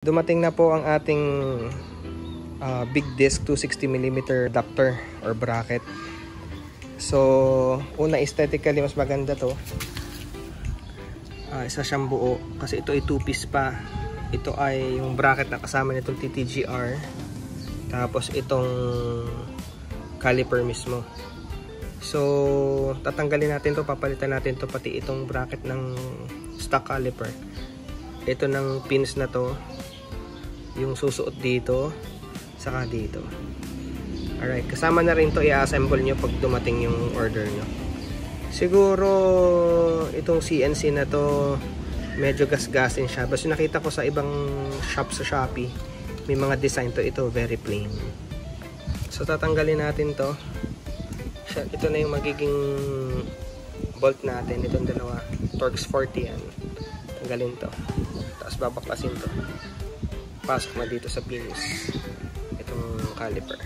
Dumating na po ang ating big disc 260mm adapter or bracket. So, una aesthetically mas maganda to. Isa siyang buo kasi ito ay 2-piece pa. Ito ay yung bracket na kasama nitong TTGR. Tapos itong caliper mismo. So, tatanggalin natin to, papalitan natin to pati itong bracket ng stock caliper. Ito ng pins na to, yung susuot dito saka dito. Alright, kasama na rin to, i-assemble nyo pag dumating yung order nyo. Siguro itong CNC na to medyo gasgasin siya. Basta nakita ko sa ibang shop sa Shopee, may mga design to, ito very plain. So tatanggalin natin to. Ito na yung magiging bolt natin, itong dalawa. Torx 40 yan. Tanggalin to. Tapos babaklasin to. Pasok na dito sa pins itong caliper.